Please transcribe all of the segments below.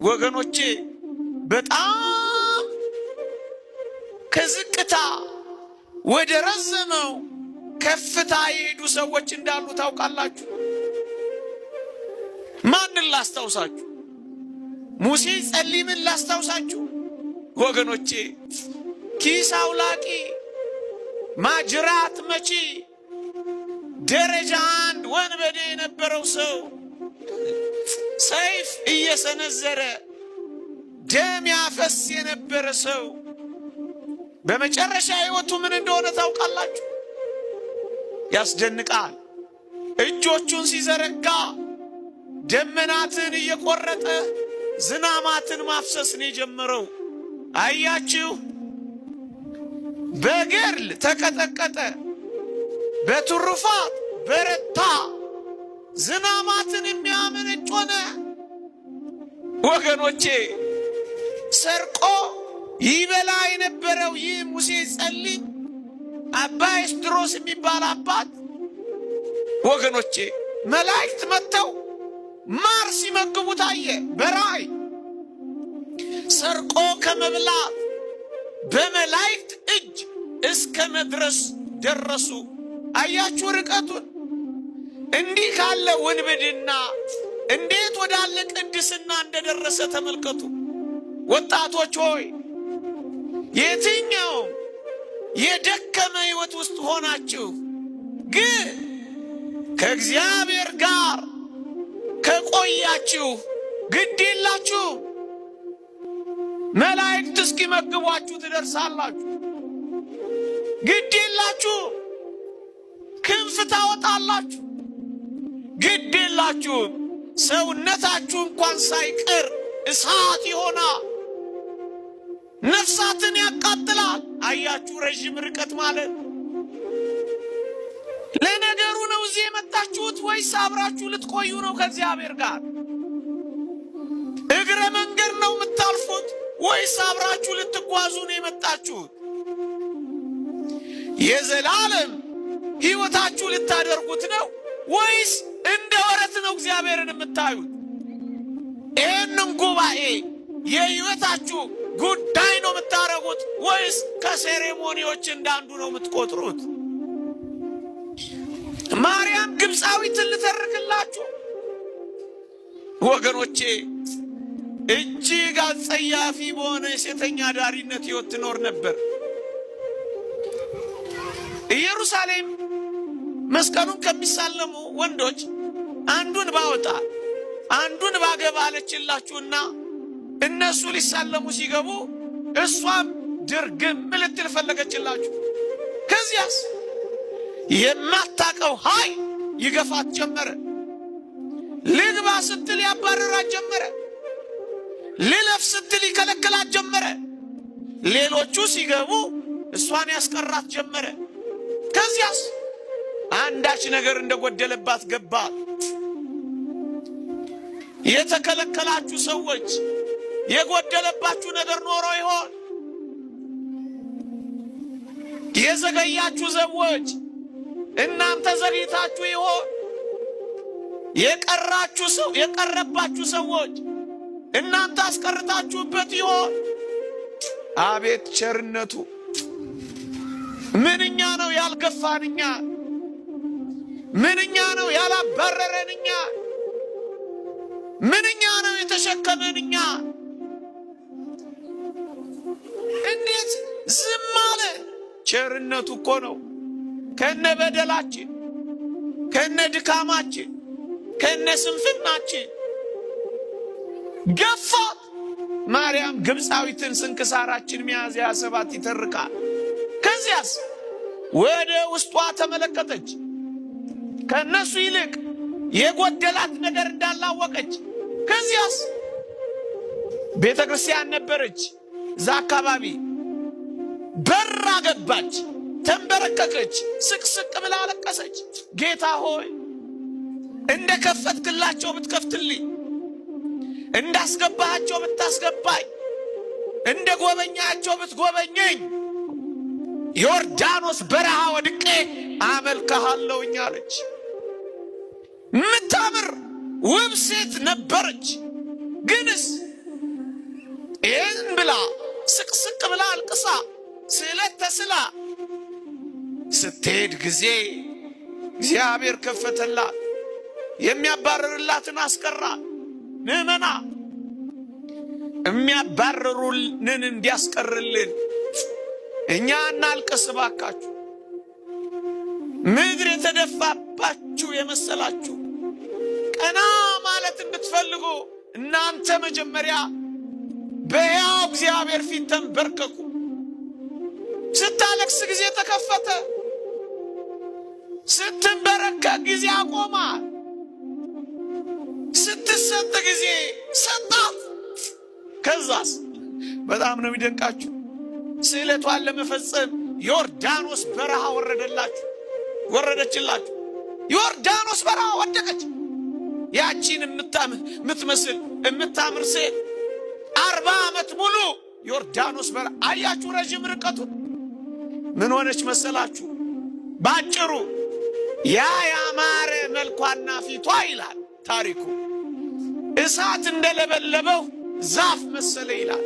ወገኖቼ በጣም ከዝቅታ ወደ ረዘመው ከፍታ የሄዱ ሰዎች እንዳሉ ታውቃላችሁ። ማንን ላስታውሳችሁ? ሙሴ ጸሊምን ላስታውሳችሁ? ወገኖቼ ኪስ አውላቂ፣ ማጅራት መቺ፣ ደረጃ አንድ ወንበዴ የነበረው ሰው ሰይፍ እየሰነዘረ ደም ያፈስ የነበረ ሰው በመጨረሻ ሕይወቱ ምን እንደሆነ ታውቃላችሁ? ያስደንቃል። እጆቹን ሲዘረጋ ደመናትን እየቆረጠ ዝናማትን ማፍሰስ ነው የጀመረው። አያችሁ፣ በገድል ተቀጠቀጠ፣ በትሩፋት በረታ፣ ዝናማትን የሚያመነጭ ሆነ። ወገኖቼ ሰርቆ ይበላ የነበረው ይህ ሙሴ ጸሊም አባ ኤስድሮስ የሚባል አባት ወገኖቼ መላእክት መጥተው ማር ሲመግቡ ታየ በራእይ። ሰርቆ ከመብላት በመላእክት እጅ እስከ መድረስ ደረሱ። አያችሁ ርቀቱን። እንዲህ ካለ ውንብድና እንዴት ወዳለ ቅድስና እንደደረሰ ተመልከቱ። ወጣቶች ሆይ የትኛውም የደከመ ሕይወት ውስጥ ሆናችሁ ግን ከእግዚአብሔር ጋር ከቆያችሁ ግድ የላችሁ፣ መላእክት እስኪመግቧችሁ ትደርሳላችሁ። ግድ የላችሁ፣ ክንፍ ታወጣላችሁ። ግድ የላችሁ፣ ሰውነታችሁ እንኳን ሳይቀር እሳት ይሆናል፣ ነፍሳትን ያቃጥላል። አያችሁ ረዥም ርቀት ማለት። ለነገሩ ነው እዚህ የመጣችሁት ወይስ አብራችሁ ልትቆዩ ነው ከእግዚአብሔር ጋር? እግረ መንገድ ነው የምታልፉት ወይስ አብራችሁ ልትጓዙ ነው የመጣችሁት? የዘላለም ሕይወታችሁ ልታደርጉት ነው ወይስ እንደ ወረት ነው እግዚአብሔርን የምታዩት? ይህንን ጉባኤ የሕይወታችሁ ጉዳይ ነው የምታረጉት ወይስ ከሴሬሞኒዎች እንዳንዱ ነው የምትቆጥሩት? ማርያም ግብፃዊትን ልተርክላችሁ ወገኖቼ። እጅግ አጸያፊ በሆነ የሴተኛ ዳሪነት ሕይወት ትኖር ነበር። ኢየሩሳሌም መስቀሉን ከሚሳለሙ ወንዶች አንዱን ባወጣ አንዱን ባገባ አለችላችሁና እነሱ ሊሳለሙ ሲገቡ እሷም ድርግም ልትል ፈለገችላችሁ። ከዚያስ የማታቀው ኃይል ይገፋት ጀመረ። ልግባ ስትል ያባረራት ጀመረ። ልለፍ ስትል ይከለክላት ጀመረ። ሌሎቹ ሲገቡ እሷን ያስቀራት ጀመረ። ከዚያስ አንዳች ነገር እንደጎደለባት ገባት። የተከለከላችሁ ሰዎች የጎደለባችሁ ነገር ኖሮ ይሆን? የዘገያችሁ ሰዎች እናንተ ዘግይታችሁ ይሆን? የቀረባችሁ ሰዎች እናንተ አስቀርታችሁበት ይሆን? አቤት ቸርነቱ! ምንኛ ነው ያልገፋንኛ! ምንኛ ነው ያላባረረንኛ! ምንኛ ነው የተሸከመንኛ! እንዴት ዝም አለ? ቸርነቱ እኮ ነው። ከነ በደላችን፣ ከነ ድካማችን፣ ከነ ስንፍናችን ገፋት። ማርያም ግብፃዊትን ስንክሳራችን ሚያዝያ 7 ይተርካል። ከዚያስ ወደ ውስጧ ተመለከተች። ከነሱ ይልቅ የጎደላት ነገር እንዳላወቀች። ከዚያስ ቤተ ክርስቲያን ነበረች እዛ አካባቢ። በራ ገባች፣ ተንበረከከች፣ ስቅስቅ ብላ አለቀሰች። ጌታ ሆይ እንደ ከፈትክላቸው ብትከፍትልኝ፣ እንዳስገባሃቸው ብታስገባኝ፣ እንደ ጎበኛቸው ብትጎበኘኝ፣ ዮርዳኖስ በረሃ ወድቄ አመልክሃለሁኝ አለች። ምታምር ውብ ሴት ነበረች። ግንስ ስቅስቅ ብላ አልቅሳ ስዕለት ተስላ ስትሄድ ጊዜ እግዚአብሔር ከፈተላት፣ የሚያባርርላትን አስቀራ። ምዕመና የሚያባርሩንን እንዲያስቀርልን እኛ እናልቅስ ባካችሁ። ምድር የተደፋባችሁ የመሰላችሁ ቀና ማለት እንድትፈልጉ እናንተ መጀመሪያ በሕያው እግዚአብሔር ፊት ተንበርከኩ። ስታለቅስ ጊዜ ተከፈተ፣ ስትንበረከክ ጊዜ አቆማ፣ ስትሰጥ ጊዜ ሰጣት። ከዛስ በጣም ነው የሚደንቃችሁ። ስዕለቷን ለመፈጸም ዮርዳኖስ በረሃ ወረደችላችሁ። ዮርዳኖስ በረሃ ወደቀች። ያቺን የምትመስል የምታምር ሴት 40 ዓመት ሙሉ ዮርዳኖስ በረሃ አያችሁ። ረጅም ርቀቱ ምን ሆነች መሰላችሁ? ባጭሩ ያ ያማረ መልኳና ፊቷ ይላል ታሪኩ እሳት እንደለበለበው ዛፍ መሰለ ይላል።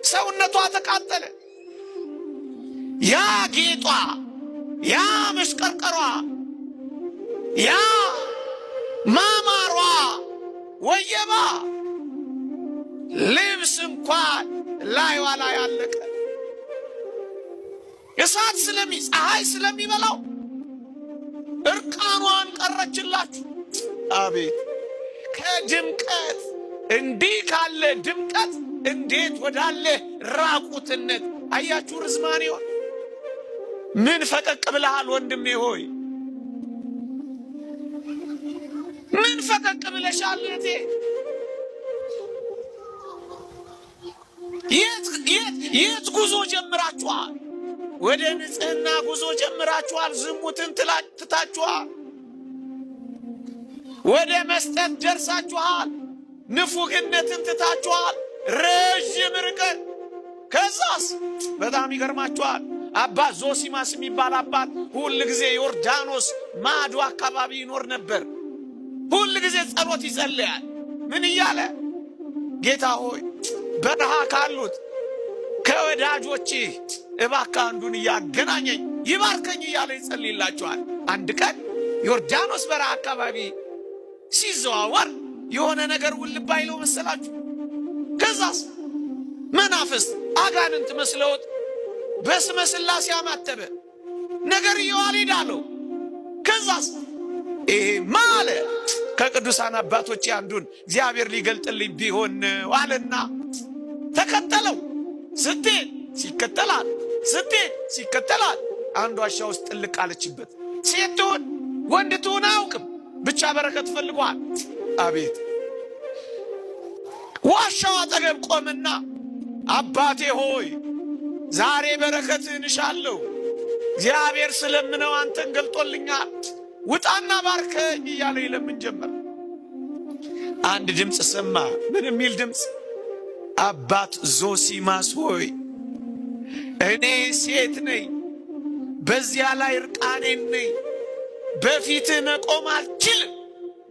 ሰውነቷ ተቃጠለ። ያ ጌጧ፣ ያ መሽቀርቀሯ፣ ያ ማማሯ ወየባ ልብስ እንኳን ላይዋ ላይ አለቀ። እሳት ፀሐይ ስለሚበላው እርቃኗን ቀረችላችሁ። አቤት ከድምቀት እንዲህ ካለ ድምቀት እንዴት ወዳለ ራቁትነት! አያችሁ ርዝማኔው። ምን ፈቀቅ ብለሃል ወንድሜ ሆይ? ምን ፈቀቅ ብለሻል እህቴ? የት ጉዞ ጀምራችኋል? ወደ ንጽህና ጉዞ ጀምራችኋል። ዝሙትን ትታችኋል። ወደ መስጠት ደርሳችኋል። ንፉግነትን ትታችኋል። ረጅም ርቀት። ከዛስ በጣም ይገርማችኋል። አባት ዞሲማስ የሚባል አባት ሁል ጊዜ ዮርዳኖስ ማዶ አካባቢ ይኖር ነበር። ሁል ጊዜ ጸሎት ይጸልያል። ምን እያለ? ጌታ ሆይ በረሃ ካሉት ከወዳጆቼ እባክህ አንዱን እያገናኘኝ ይባርከኝ እያለ ይጸልይላቸዋል። አንድ ቀን ዮርዳኖስ በረሃ አካባቢ ሲዘዋወር የሆነ ነገር ውልብ አይለው መሰላችሁ? ከዛስ መናፍስት አጋንንት መስለውት በስመ ሥላሴ አማተበ። ነገር ይዋልድ አለው። ከዛስ ይሄ ማለ ከቅዱሳን አባቶች አንዱን እግዚአብሔር ሊገልጥልኝ ቢሆን አለና ተከተለው። ስትሄድ ሲከተላል፣ ስትሄድ ሲከተላል። አንዱ ዋሻ ውስጥ ጥልቅ አለችበት። ሴት ትሁን ወንድ ትሁን አያውቅም፣ ብቻ በረከት ፈልጓል። አቤት ዋሻው አጠገብ ቆምና አባቴ ሆይ ዛሬ በረከትህን እሻለሁ፣ እግዚአብሔር ስለምነው አንተን ገልጦልኛል፣ ውጣና ባርከኝ እያለ ይለምን ጀመር። አንድ ድምፅ ሰማ። ምን የሚል ድምፅ? አባት ዞሲማስ ሆይ እኔ ሴት ነኝ፣ በዚያ ላይ እርቃኔን ነኝ፣ በፊትህ መቆም አልችልም፣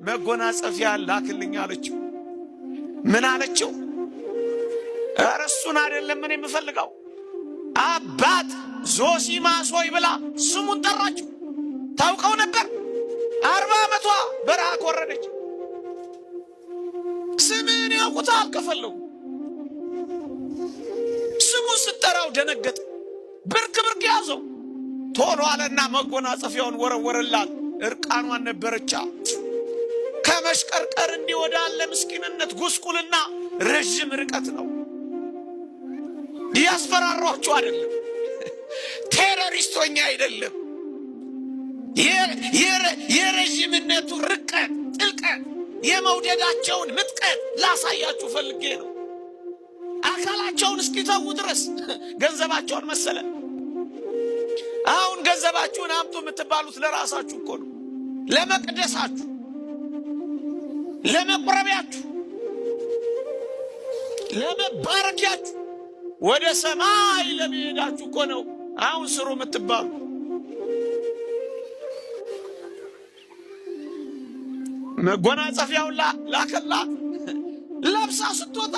መጎናጸፊያ ላክልኝ አለችው። ምን አለችው? ኧረ እሱን አይደለም ምን የምፈልገው፣ አባት ዞሲማስ ሆይ ብላ ስሙን ጠራችው። ታውቀው ነበር። 40 ዓመቷ በረሃ ወረደች። ስምን ያውቁታል ከፈለጉ። ስሙን ስትጠራው ደነገጠ። ብርክ ያዘው። ቶሎ አለና መጎናጸፊያውን ወረወረላት። እርቃኗን ነበረቻ። ከመሽቀርቀር እንዲህ ወዳለ ምስኪንነት ጉስቁልና ረጅም ርቀት ነው። ያስፈራሯችሁ አይደለም፣ ቴሮሪስቶኛ አይደለም። የረጅምነቱ ርቀት ጥልቀት፣ የመውደዳቸውን ምጥቀት ላሳያችሁ ፈልጌ ነው። አካላቸውን እስኪተዉ ድረስ ገንዘባቸውን መሰለ። አሁን ገንዘባችሁን አምጡ የምትባሉት ለራሳችሁ እኮ ነው፣ ለመቅደሳችሁ፣ ለመቁረቢያችሁ፣ ለመባረኪያችሁ፣ ወደ ሰማይ ለመሄዳችሁ እኮ ነው አሁን ስሩ የምትባሉ። መጎናጸፊያውን ላከላት። ለብሳ ስትወጣ